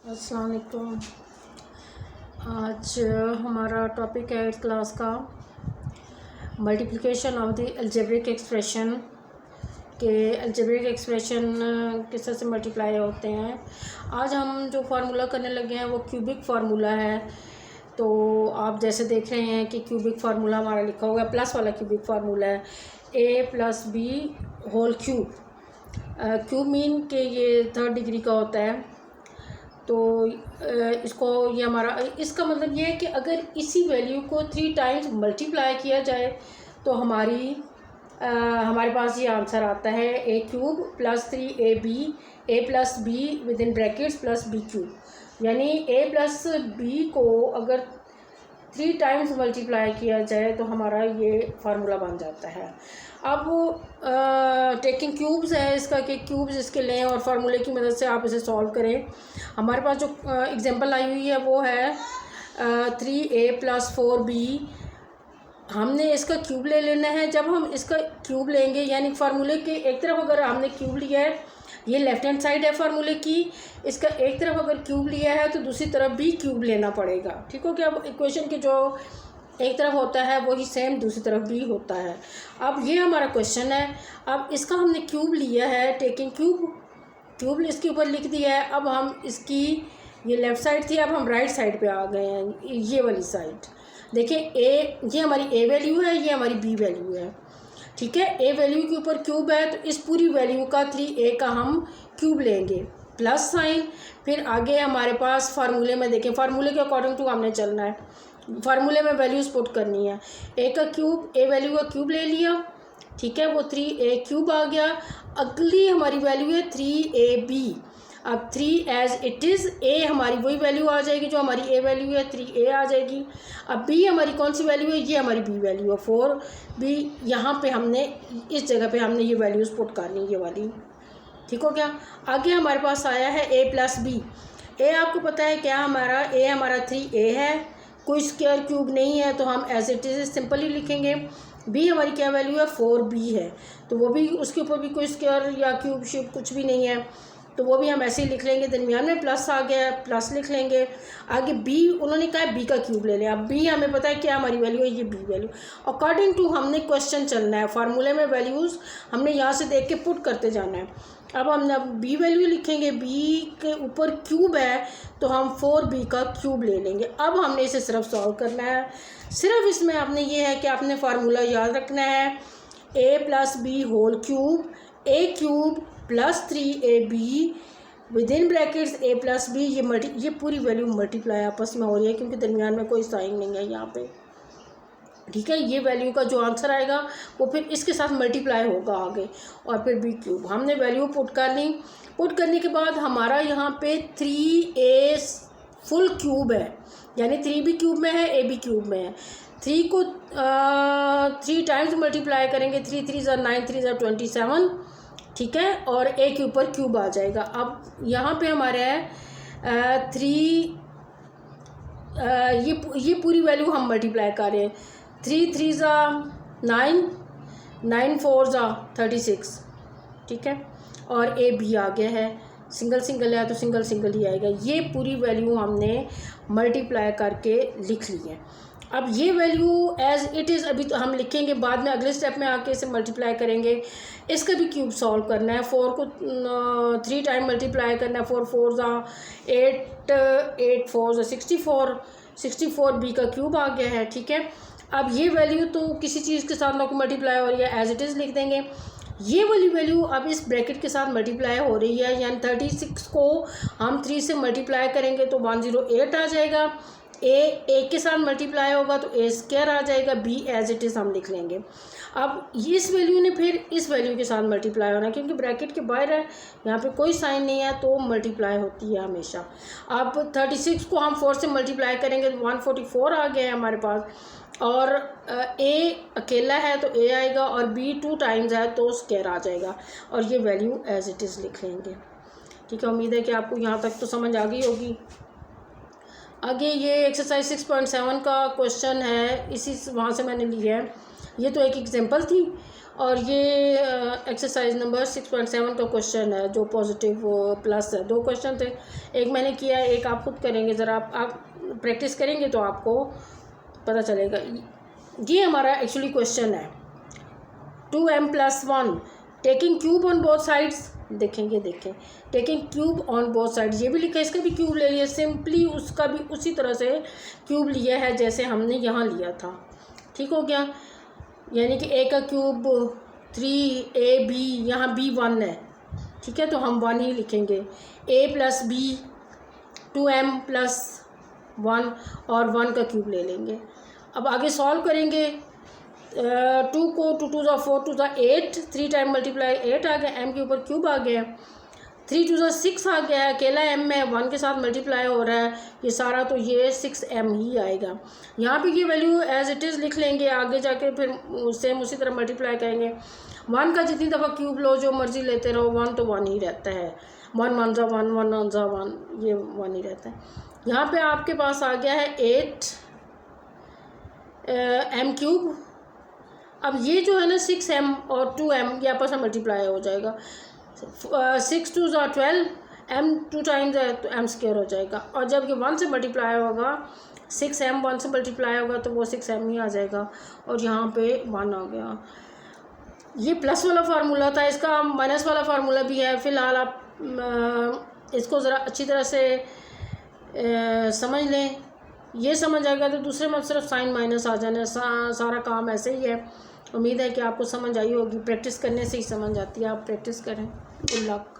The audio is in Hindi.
अस्सलाम वालेकुम। आज हमारा टॉपिक है 8th क्लास का multiplication of the algebraic expression के अलजेब्रिक एक्सप्रेशन किस तरह से मल्टीप्लाई होते हैं। आज हम जो फार्मूला करने लगे हैं वो क्यूबिक फार्मूला है। तो आप जैसे देख रहे हैं कि क्यूबिक फार्मूला हमारा लिखा हुआ है, प्लस वाला क्यूबिक फार्मूला है a + b whole cube. Cube mean के ये 3rd डिग्री का होता है। तो इसको ये हमारा इसका मतलब ये है कि अगर इसी वैल्यू को 3 टाइम्स मल्टीप्लाई किया जाए तो हमारे पास ये आंसर आता है a³ + 3ab a + b with in brackets + b³। यानी a + b को अगर 3 टाइम्स मल्टीप्लाई किया जाए तो हमारा ये फार्मूला बन जाता है। अब टेकिंग क्यूब्स है इसका कि क्यूब्स इसके लें और फार्मूले की मदद से आप इसे सॉल्व करें। हमारे पास जो एग्जांपल आई हुई है वो है 3a + 4b। हमने इसका क्यूब ले लेना है। जब हम इसका क्यूब लेंगे यानी फार्मूले के एक तरफ अगर हमने क्यूब लिया है, ये लेफ्ट हैंड साइड है फार्मूले की, इसका एक तरफ अगर क्यूब लिया है तो दूसरी तरफ भी क्यूब लेना पड़ेगा। ठीक हो क्या? अब इक्वेशन के जो एक तरफ होता है वही सेम दूसरी तरफ भी होता है। अब ये हमारा क्वेश्चन है। अब इसका हमने क्यूब लिया है, टेकिंग क्यूब इसके ऊपर लिख दिया है। अब हम इसकी ये लेफ़्ट साइड थी, अब हम राइट साइड पे आ गए हैं, ये वाली साइड। देखिए ये हमारी ए वैल्यू है, ये हमारी बी वैल्यू है। ठीक है, ए वैल्यू के ऊपर क्यूब है तो इस पूरी वैल्यू का 3a का हम क्यूब लेंगे प्लस साइन। फिर आगे हमारे पास फार्मूले में देखें, फार्मूले के अकॉर्डिंग टू हमने चलना है। फार्मूले में वैल्यूज़ पुट करनी है। ए का क्यूब, ए वैल्यू का क्यूब ले लिया, ठीक है, वो 3a³ आ गया। अगली हमारी वैल्यू है 3ab। अब 3 एज इट इज़, ए हमारी वही वैल्यू आ जाएगी जो हमारी ए वैल्यू है, 3a आ जाएगी। अब बी हमारी कौन सी वैल्यू है? ये हमारी बी वैल्यू है 4b। यहाँ पे हमने इस जगह पे हमने ये वैल्यूज़ पुट करनी, ये वाली। ठीक हो गया? आगे हमारे पास आया है a + b। ए आपको पता है क्या हमारा? ए हमारा 3a है, कोई स्क्वायर क्यूब नहीं है तो हम एज इट इज़ सिंपली लिखेंगे। बी हमारी क्या वैल्यू है? 4b है, तो वो भी उसके ऊपर भी कोई स्क्वायर या क्यूब शिप कुछ भी नहीं है तो वो भी हम ऐसे ही लिख लेंगे। दरमियान में प्लस आ गया है, प्लस लिख लेंगे। आगे बी उन्होंने कहा है बी का क्यूब ले लें। अब बी हमें पता है क्या हमारी वैल्यू है, ये बी वैल्यू। अकॉर्डिंग टू हमने क्वेश्चन चलना है, फार्मूले में वैल्यूज़ हमने यहाँ से देख के पुट करते जाना है। अब हम बी वैल्यू लिखेंगे, बी के ऊपर क्यूब है तो हम 4b का क्यूब ले लेंगे। अब हमने इसे सिर्फ सॉल्व करना है। सिर्फ इसमें आपने ये है कि आपने फार्मूला याद रखना है, a + b whole cube, a³ + 3ab with in brackets a + b। ये पूरी वैल्यू मल्टीप्लाई आपस में हो रही है क्योंकि दरमियान में कोई साइन नहीं है यहाँ पे। ठीक है, ये वैल्यू का जो आंसर आएगा वो फिर इसके साथ मल्टीप्लाई होगा आगे, और फिर b³ हमने वैल्यू पुट कर ली। पुट करने के बाद हमारा यहाँ पे 3a फुल क्यूब है, यानी 3b क्यूब में है, a b क्यूब में है। 3 को 3 टाइम्स मल्टीप्लाई करेंगे, 3 3 ज़ा 9, 3 ज़ा 27। ठीक है, और a के ऊपर क्यूब आ जाएगा। अब यहाँ पे हमारे है 3, ये पूरी वैल्यू हम मल्टीप्लाई कर रहे हैं। 3 3 ज़ा 9, 9 4 ज़ा 36। ठीक है, और a b आ गया है, सिंगल सिंगल है तो सिंगल सिंगल ही आएगा। ये पूरी वैल्यू हमने मल्टीप्लाई करके लिख ली है। अब ये वैल्यू एज इट इज़ अभी तो हम लिखेंगे, बाद में अगले स्टेप में आके इसे मल्टीप्लाई करेंगे। इसका भी क्यूब सॉल्व करना है। 4 को 3 टाइम मल्टीप्लाई करना है, 4 4 ज़ा 8, 8 4 ज़ा 64, 64b का क्यूब आ गया है। ठीक है, अब ये वैल्यू तो किसी चीज़ के साथ ना को मल्टीप्लाई हो रही है, एज इट इज़ लिख देंगे। ये वाली वैल्यू अब इस ब्रैकेट के साथ मल्टीप्लाई हो रही है, यानी 36 को हम 3 से मल्टीप्लाई करेंगे तो 108 आ जाएगा। ए के साथ मल्टीप्लाई होगा तो a² आ जाएगा, b एज इट इज़ हम लिख लेंगे। अब इस वैल्यू ने फिर इस वैल्यू के साथ मल्टीप्लाई होना है क्योंकि ब्रैकेट के बाहर है, यहाँ पे कोई साइन नहीं है तो मल्टीप्लाई होती है हमेशा। अब 36 को हम 4 से मल्टीप्लाई करेंगे तो 144 आ गया है हमारे पास, और a अकेला है तो a आएगा, और b 2 टाइम्स है तो स्क्वायर आ जाएगा, और ये वैल्यू एज इट इज़ लिख लेंगे। ठीक है, उम्मीद है कि आपको यहाँ तक तो समझ आ गई होगी। आगे ये एक्सरसाइज 6.7 का क्वेश्चन है, इसी वहाँ से मैंने लिया है। ये तो एक एग्जांपल थी और ये एक्सरसाइज नंबर 6.7 का क्वेश्चन है जो पॉजिटिव प्लस है। 2 क्वेश्चन थे, एक मैंने किया, एक आप खुद करेंगे। ज़रा आप प्रैक्टिस करेंगे तो आपको पता चलेगा। ये हमारा एक्चुअली क्वेश्चन है 2m + 1 taking cube on both sides. देखेंगे, देखें, taking cube on both sides, ये भी लिखा है, इसका भी क्यूब ले लिया, सिंपली उसका भी उसी तरह से क्यूब लिया है जैसे हमने यहाँ लिया था। ठीक हो गया, यानी कि a का क्यूब 3ab, यहाँ b 1 है, ठीक है, तो हम 1 ही लिखेंगे। a + b 2m + 1 और 1 का क्यूब ले लेंगे। अब आगे सॉल्व करेंगे। 2 को 2 2 4 2 8, 3 टाइम मल्टीप्लाई 8 आ गया, m के ऊपर क्यूब आ गया। 3 2 6 आ गया है, अकेला m में 1 के साथ मल्टीप्लाई हो रहा है, ये सारा तो ये 6m ही आएगा। यहाँ पे ये वैल्यू एज इट इज़ लिख लेंगे, आगे जाके फिर सेम उसी तरह मल्टीप्लाई करेंगे। 1 का जितनी दफ़ा क्यूब लो, जो मर्ज़ी लेते रहो, 1 तो 1 ही रहता है। 1 1 ज़ा 1, 1 1 ज़ा 1, ये 1 ही रहता है। यहाँ पे आपके पास आ गया है 8 m³। अब ये जो है ना 6m और 2m ये आपस में मल्टीप्लाई हो जाएगा। 6 2 ज़ा 12, m 2 टाइम्स है तो m² हो जाएगा। और जब ये 1 से मल्टीप्लाई होगा, 6m 1 से मल्टीप्लाई होगा तो वो 6m ही आ जाएगा, और यहाँ पे 1 आ गया। ये प्लस वाला फार्मूला था, इसका माइनस वाला फार्मूला भी है। फ़िलहाल आप इसको ज़रा अच्छी तरह से समझ लें, ये समझ आएगा तो दूसरे में सिर्फ साइन माइनस आ जाना, सारा काम ऐसे ही है। उम्मीद है कि आपको समझ आई होगी, प्रैक्टिस करने से ही समझ आती है। आप प्रैक्टिस करें। Good luck.